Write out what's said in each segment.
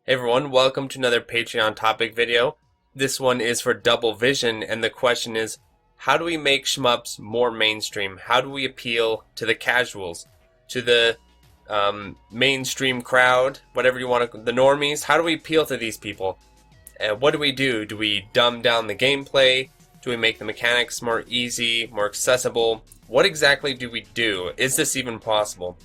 Hey everyone, welcome to another Patreon topic video. This one is for Dblvision, and the question is, how do we make shmups more mainstream? How do we appeal to the casuals, to the mainstream crowd, whatever you want to, the normies? How do we appeal to these people? What do we do? Do we dumb down the gameplay? Do we make the mechanics more easy, more accessible? What exactly do we do? Is this even possible?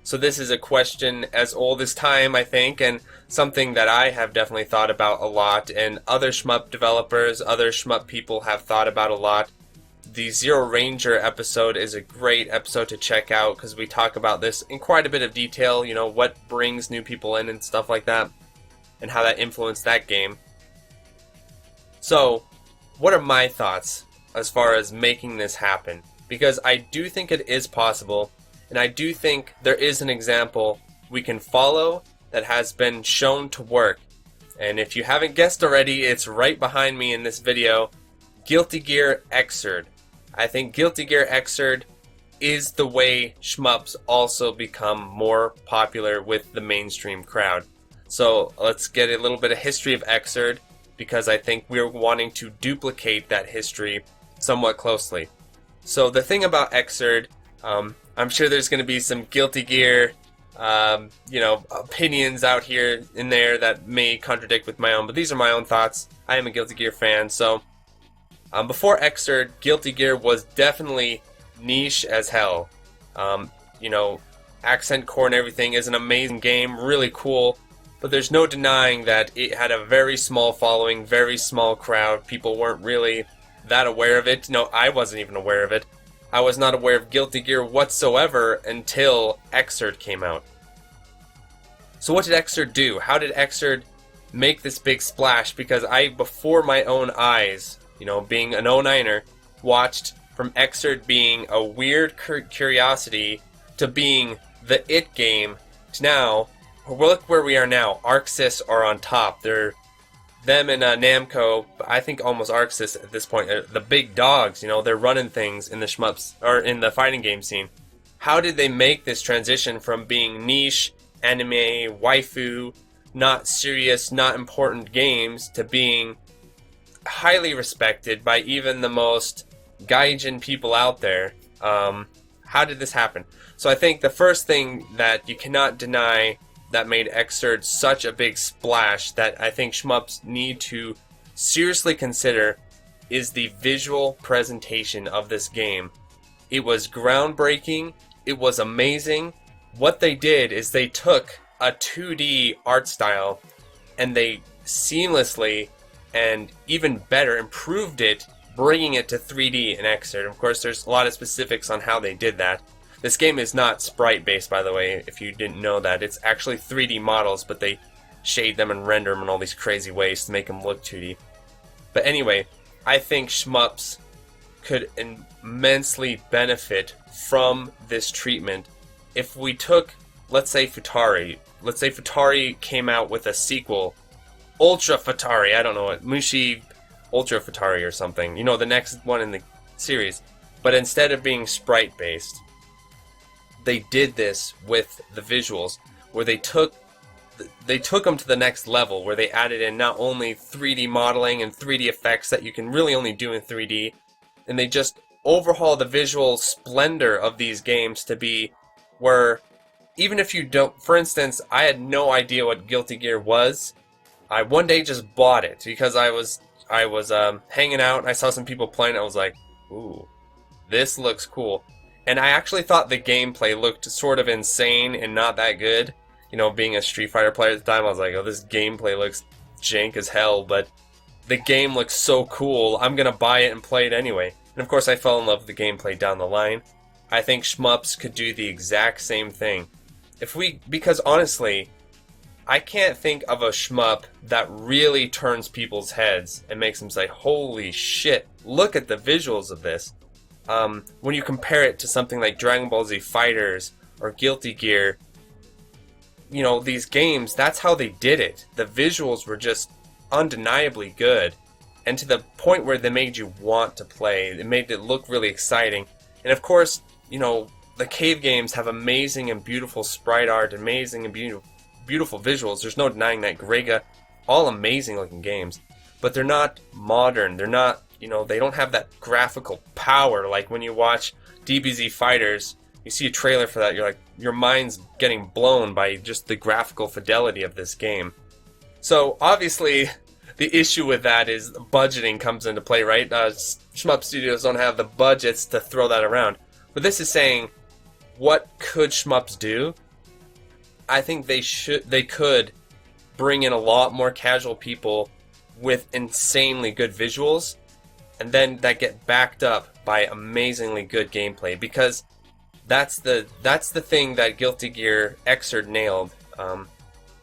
So this is a question as old as time, I think, and something that I have definitely thought about a lot, and other shmup developers, other shmup people have thought about a lot. The Zero Ranger episode is a great episode to check out because we talk about this in quite a bit of detail, you know, what brings new people in and stuff like that, and how that influenced that game. So, what are my thoughts as far as making this happen? Because I do think it is possible. And I do think there is an example we can follow that has been shown to work. And if you haven't guessed already, it's right behind me in this video. Guilty Gear Excerpt. I think Guilty Gear Excerpt is the way shmups also become more popular with the mainstream crowd. So let's get a little bit of history of Excerpt, because I think we're wanting to duplicate that history somewhat closely. So the thing about Excerpt, I'm sure there's going to be some Guilty Gear, opinions out here in there that may contradict with my own, but these are my own thoughts. I am a Guilty Gear fan, so before Excerpt, Guilty Gear was definitely niche as hell. Accent Core and everything is an amazing game, really cool, but there's no denying that it had a very small following, very small crowd. People weren't really that aware of it. No, I wasn't even aware of it. I was not aware of Guilty Gear whatsoever until Excerpt came out. So what did Excerpt do? How did Excerpt make this big splash? Because I, before my own eyes, being an 09er, watched from Excerpt being a weird curiosity to being the it game to now, look where we are now. ArcSys are on top. Them and Namco, I think almost ArcSys at this point, the big dogs, they're running things in the shmups, or in the fighting game scene. How did they make this transition from being niche, anime, waifu, not serious, not important games, to being highly respected by even the most gaijin people out there? How did this happen? So I think the first thing that you cannot deny that made Excerpt such a big splash that I think shmups need to seriously consider is the visual presentation of this game. It was groundbreaking. It was amazing. What they did is they took a 2D art style and they seamlessly and even better improved it, bringing it to 3D in Excerpt. Of course, there's a lot of specifics on how they did that. This game is not sprite-based, by the way, if you didn't know that. It's actually 3D models, but they shade them and render them in all these crazy ways to make them look 2D. But anyway, I think shmups could immensely benefit from this treatment if we took, let's say, Futari. Let's say Futari came out with a sequel, Ultra Futari, I don't know what, Mushi Ultra Futari or something. The next one in the series. But instead of being sprite-based, they did this with the visuals, where they took them to the next level, where they added in not only 3D modeling and 3D effects that you can really only do in 3D, and they just overhaul the visual splendor of these games to be where, even if you don't, for instance, I had no idea what Guilty Gear was. I one day just bought it because I was hanging out and I saw some people playing. I was like, ooh, this looks cool. And I actually thought the gameplay looked sort of insane and not that good. Being a Street Fighter player at the time, I was like, oh, this gameplay looks jank as hell, but the game looks so cool, I'm gonna buy it and play it anyway. And of course I fell in love with the gameplay down the line. I think shmups could do the exact same thing. Because honestly, I can't think of a shmup that really turns people's heads and makes them say, holy shit, look at the visuals of this. When you compare it to something like Dragon Ball Z Fighters or Guilty Gear, these games, that's how they did it. The visuals were just undeniably good, and to the point where they made you want to play. It made it look really exciting. And of course, the cave games have amazing and beautiful sprite art, amazing and beautiful visuals. There's no denying that. Grega, all amazing looking games, but they're not modern. They're not, they don't have that graphical power. Like when you watch DBZ Fighters, you see a trailer for that, you're like, your mind's getting blown by just the graphical fidelity of this game. So obviously, the issue with that is budgeting comes into play, right? Shmup Studios don't have the budgets to throw that around. But this is saying, what could Shmups do? I think they could bring in a lot more casual people with insanely good visuals, and then that get backed up by amazingly good gameplay, because that's the thing that Guilty Gear Excerpt nailed.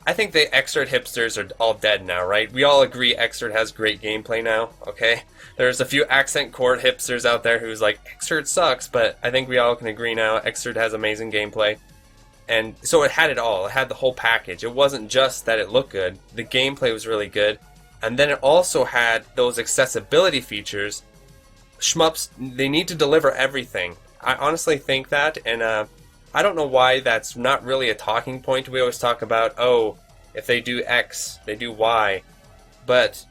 I think the Excerpt hipsters are all dead now, right? We all agree Excerpt has great gameplay now, okay? There's a few accent chord hipsters out there who's like, Excerpt sucks, but I think we all can agree now Excerpt has amazing gameplay. And so it had it all. It had the whole package. It wasn't just that it looked good. The gameplay was really good. And then it also had those accessibility features. Shmups, they need to deliver everything. I honestly think that, and I don't know why that's not really a talking point. We always talk about, oh, if they do X, they do Y. But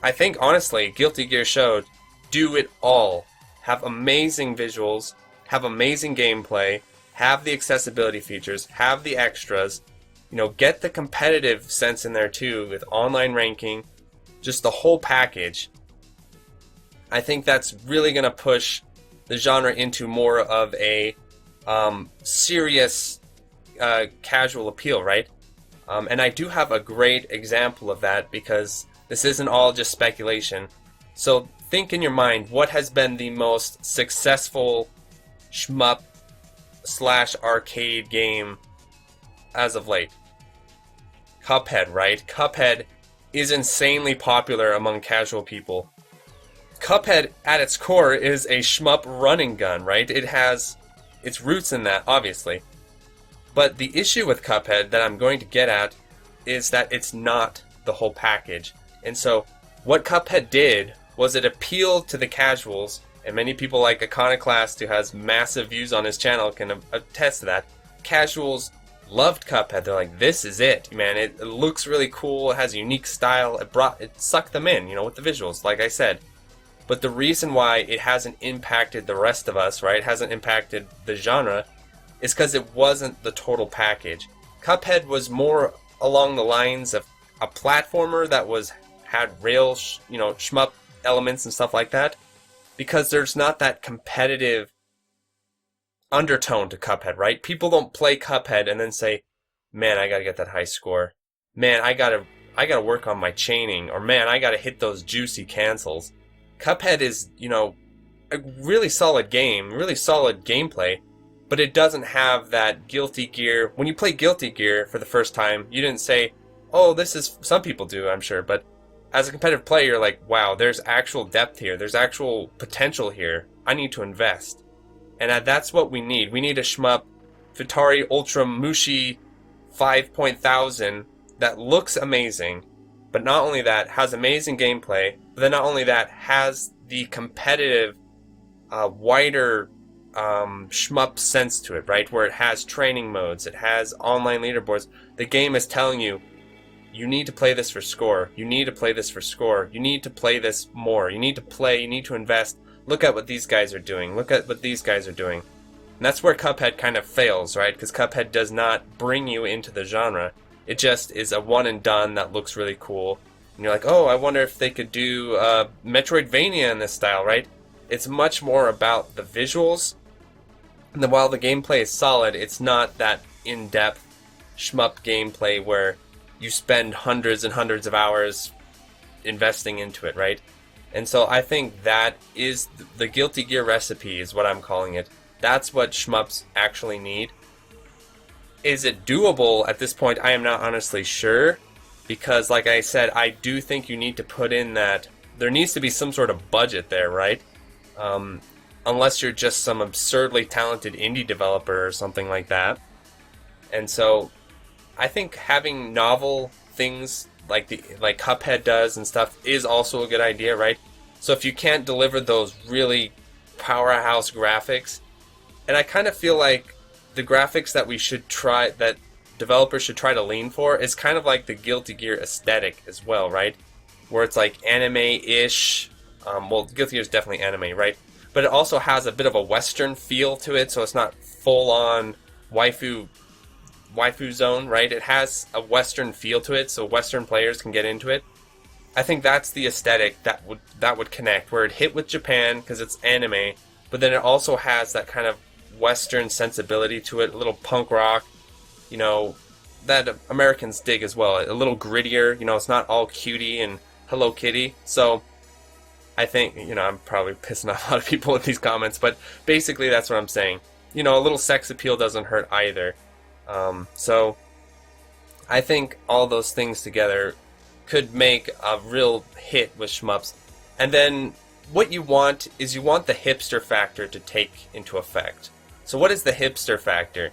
I think, honestly, Guilty Gear showed, do it all. Have amazing visuals, have amazing gameplay, have the accessibility features, have the extras, get the competitive sense in there too, with online ranking, just the whole package. I think that's really going to push the genre into more of a serious casual appeal, right? And I do have a great example of that, because this isn't all just speculation. So think in your mind, what has been the most successful shmup / arcade game as of late? Cuphead, right? Cuphead is insanely popular among casual people. Cuphead, at its core, is a shmup running gun, right? It has its roots in that, obviously. But the issue with Cuphead that I'm going to get at is that it's not the whole package. And so, what Cuphead did was it appealed to the casuals, and many people like Iconoclast, who has massive views on his channel, can attest to that. Casuals loved Cuphead. They're like, this is it, man. It looks really cool. It has a unique style. It sucked them in, with the visuals, like I said. But the reason why it hasn't impacted the rest of us, right, hasn't impacted the genre, is because it wasn't the total package. Cuphead was more along the lines of a platformer that had real, shmup elements and stuff like that, because there's not that competitive undertone to Cuphead, right? People don't play Cuphead and then say, man, I gotta get that high score. Man, I gotta work on my chaining. Or man, I gotta hit those juicy cancels. Cuphead is, a really solid game, really solid gameplay, but it doesn't have that Guilty Gear. When you play Guilty Gear for the first time, you didn't say, oh, this is, some people do, I'm sure, but as a competitive player, you're like, wow, there's actual depth here, there's actual potential here, I need to invest. And that's what we need. We need a shmup, Atari Ultra Mushi 5.000 that looks amazing, but not only that, has amazing gameplay, but then not only that, has the competitive, wider shmup sense to it, right? Where it has training modes, it has online leaderboards. The game is telling you, you need to play this for score. You need to play this for score. You need to play this more. You need to play, you need to invest. Look at what these guys are doing. Look at what these guys are doing. And that's where Cuphead kind of fails, right? Because Cuphead does not bring you into the genre. It just is a one and done that looks really cool. And you're like, oh, I wonder if they could do Metroidvania in this style, right? It's much more about the visuals. And then while the gameplay is solid, it's not that in-depth shmup gameplay where you spend hundreds and hundreds of hours investing into it, right? And so I think that is the Guilty Gear recipe, is what I'm calling it. That's what shmups actually need. Is it doable at this point? I am not honestly sure, because like I said, I do think you need to put in that there needs to be some sort of budget there, right? Unless you're just some absurdly talented indie developer or something like that. And so I think having novel things like Cuphead does and stuff is also a good idea, right? So if you can't deliver those really powerhouse graphics, and I kind of feel like the graphics that we should try, that developers should try to lean for is kind of like the Guilty Gear aesthetic as well, right? Where it's like anime-ish. Well, Guilty Gear is definitely anime, right? But it also has a bit of a Western feel to it, so it's not full-on waifu zone, right? It has a Western feel to it, so Western players can get into it. I think that's the aesthetic that would connect, where it hit with Japan because it's anime, but then it also has that kind of Western sensibility to it, a little punk rock, you know, that Americans dig as well. A little grittier, you know, it's not all cutie and Hello Kitty. So I think, you know, I'm probably pissing off a lot of people with these comments, but basically that's what I'm saying. You know, a little sex appeal doesn't hurt either. So I think all those things together could make a real hit with shmups. And then what you want is you want the hipster factor to take into effect. So what is the hipster factor?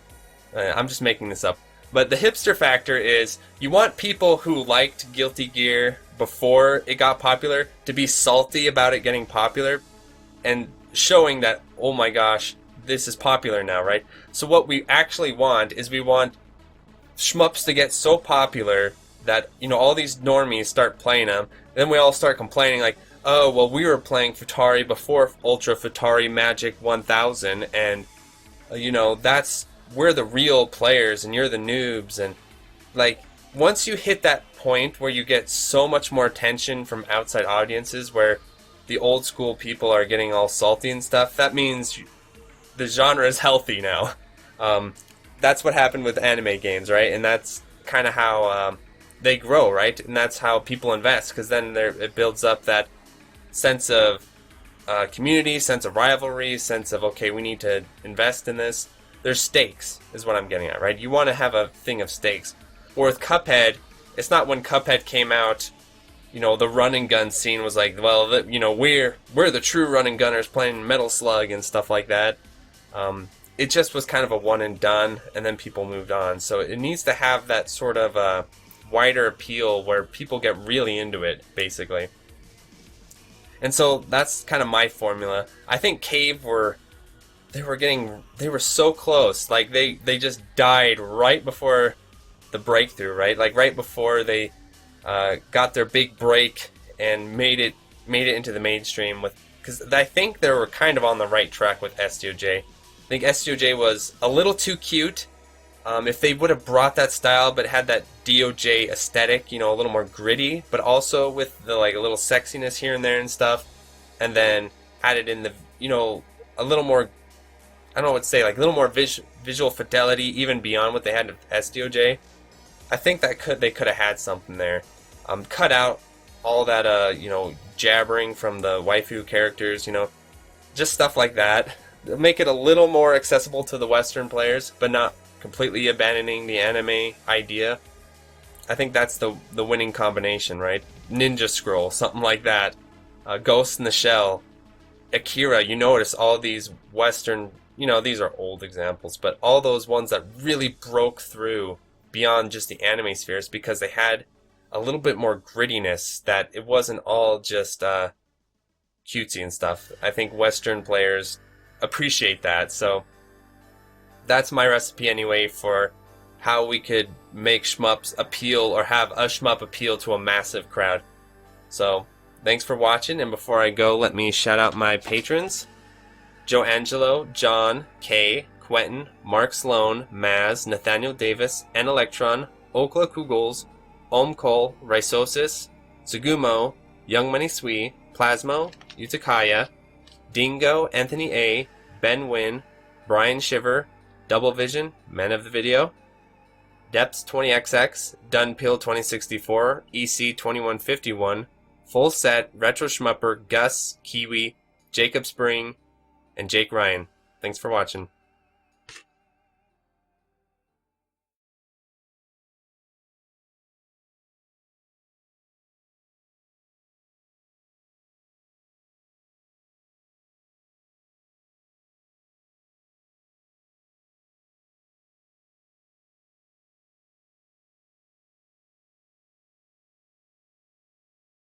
I'm just making this up. But the hipster factor is you want people who liked Guilty Gear before it got popular to be salty about it getting popular and showing that, oh my gosh, this is popular now, right? So what we actually want is we want shmups to get so popular that, you know, all these normies start playing them. Then we all start complaining like, oh, well, we were playing Futari before Ultra Futari Magic 1000, and, you know, we're the real players and you're the noobs. And, like, once you hit that point where you get so much more attention from outside audiences where the old school people are getting all salty and stuff, that means the genre is healthy now. That's what happened with anime games, right? And that's kind of how they grow, right? And that's how people invest, because then it builds up that sense of community, sense of rivalry, sense of, okay, we need to invest in this. There's stakes, is what I'm getting at, right? You want to have a thing of stakes. Or with Cuphead, it's not when Cuphead came out, you know, the run and gun scene was like, well, you know, we're the true run and gunners playing Metal Slug and stuff like that. It just was kind of a one and done, and then people moved on. So it needs to have that sort of wider appeal where people get really into it, basically. And so that's kind of my formula. I think Cave they were so close. Like they just died right before the breakthrough, right? Like right before they got their big break and made it into the mainstream because I think they were kind of on the right track with SDOJ. I think SDOJ was a little too cute. If they would have brought that style but had that DOJ aesthetic, you know, a little more gritty, but also with the like a little sexiness here and there and stuff, and then added in the, you know, a little more, I don't know what to say, like a little more visual fidelity even beyond what they had with SDOJ. I think that they could have had something there. Cut out all that, you know, jabbering from the waifu characters, you know, just stuff like that. Make it a little more accessible to the Western players, but not completely abandoning the anime idea. I think that's the winning combination, right? Ninja Scroll, something like that. Ghost in the Shell, Akira. You notice all these Western, you know, these are old examples, but all those ones that really broke through beyond just the anime spheres because they had a little bit more grittiness, that it wasn't all just cutesy and stuff. I think Western players appreciate that, so that's my recipe anyway for how we could make shmups appeal, or have a shmup appeal to a massive crowd. So thanks for watching, and before I go, let me shout out my patrons: Joe Angelo, John, Kay, Quentin, Mark Sloan, Maz, Nathaniel Davis, N Electron, Okla Kugels, Om Cole, Rhizosis, Sugumo, Young Money Sui, Plasmo, Utakaya, Dingo, Anthony A, Ben Wynn, Brian Shiver, Dblvision, Men of the Video, Depths 20XX, Dunpill 2064, EC 2151, Full Set, Retro Schmupper, Gus, Kiwi, Jacob Spring, and Jake Ryan. Thanks for watching.